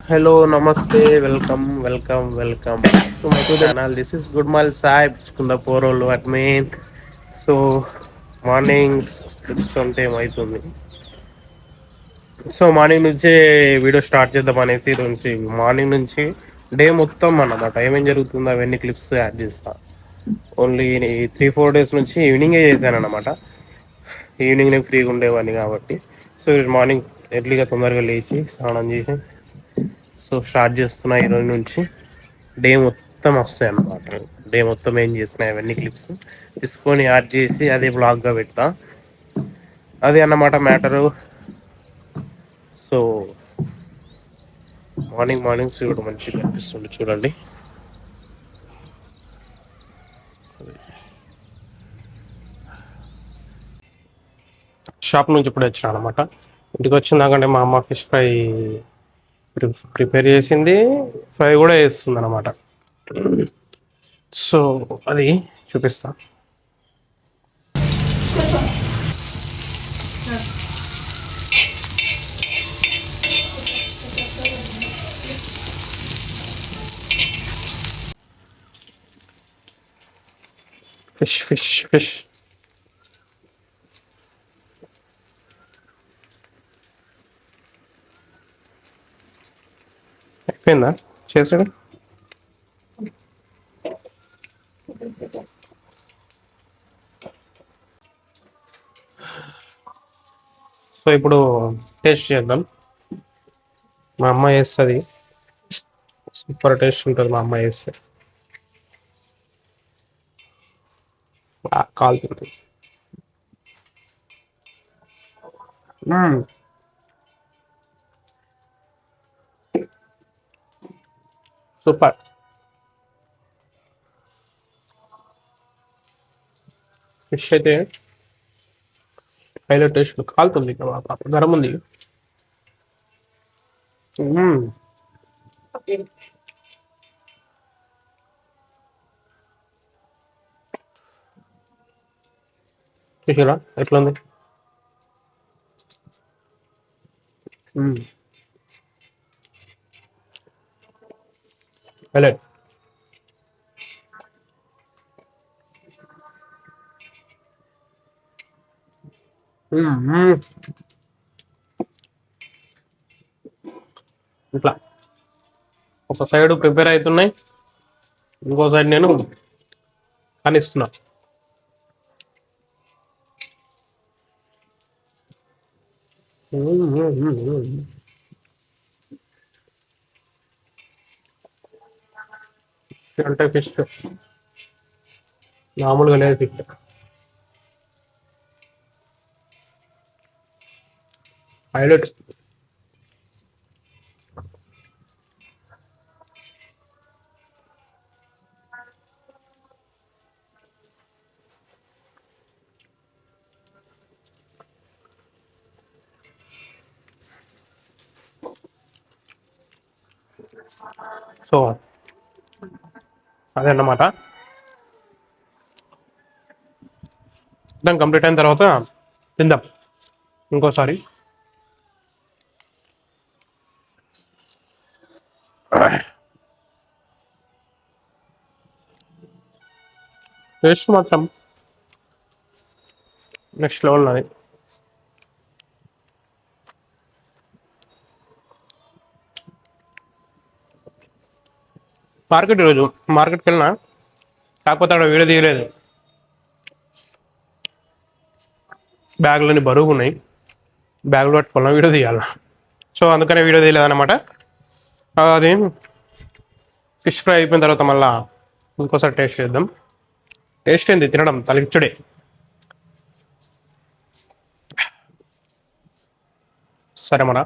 Hello, namaste, welcome back to my channel. This is Goodmal Saib, Kundaporolu admin. So, morning 6:20 ఏమవుతుంది. So morning నుంచే video start చేద్దాం అనేసి నుంచి morning నుంచి day మొత్తం అన్నమాట ఏమేం జరుగుతుందో అవన్నీ క్లిప్స్ యాడ్ చేస్తా. ఓన్లీ 3-4 డేస్ నుంచి ఈవినింగే చేశాను అనమాట. ఈవినింగ్ నేను ఫ్రీగా ఉండేవాడిని కాబట్టి. సో మార్నింగ్ ఎర్లీగా తొందరగా లేచి స్నానం చేసి సో స్టార్ట్ చేస్తున్నా ఈరోజు నుంచి. డే మొత్తం వస్తాయి అన్నమాట. డే మొత్తం ఏం చేస్తున్నాయి అవన్నీ క్లిప్స్ తీసుకొని యాడ్ చేసి అదే బ్లాగ్గా పెడతా. అది అన్నమాట మ్యాటరు. సో మార్నింగ్ సూర్యుడు మంచిగా కనిపిస్తుంది చూడండి. షాప్ నుంచి ఇప్పుడు వచ్చిన అనమాట. ఇంటికి వచ్చిందాకంటే మా అమ్మ ఫిష్ ఫ్రై ప్రిపేర్ చేసింది, ఫ్రై కూడా చేస్తుంది అనమాట. సో అది చూపిస్తా. ఫిష్ అయిపోయిందా చేసాడు. సో ఇప్పుడు టేస్ట్ చేద్దాం. మా అమ్మ వేస్తుంది, సూపర్ టేస్ట్ ఉంటుంది మా అమ్మ వేస్తే. కాలుతుంది. సూపర్. ఫిష్ అయితే హైలైట్ టేస్ట్. కాలుతుంది, గరం ఉంది. చూసారా ఎట్లా ఉంది. హైలైట్. ఇట్లా ఒక సైడ్ ప్రిపేర్ అవుతున్నాయి, ఇంకో సైడ్ నేను కానిస్తున్నా. అంటే ఫిష్ మామూలుగా లేదు. Fish highlight. సో అదే అన్నమాట. దాని కంప్లీట్ అయిన తర్వాత తిందాం ఇంకోసారి. టేస్ట్ మాత్రం నెక్స్ట్ లెవెల్ అది. ఈరోజు మార్కెట్కి వెళ్ళినా, కాకపోతే అక్కడ వీడియో తీయలేదు. బ్యాగులని బరువు ఉన్నాయి, బ్యాగులు పట్టుకోవాలా, వీడియో తీయాల. సో అందుకనే వీడియో తీయలేదన్నమాట. అది ఫిష్ ఫ్రై అయిపోయిన తర్వాత మళ్ళీ ఇంకోసారి టేస్ట్ చేద్దాం. టేస్ట్ ఏంది, తినడం తలిచ్చుడే. సరే మన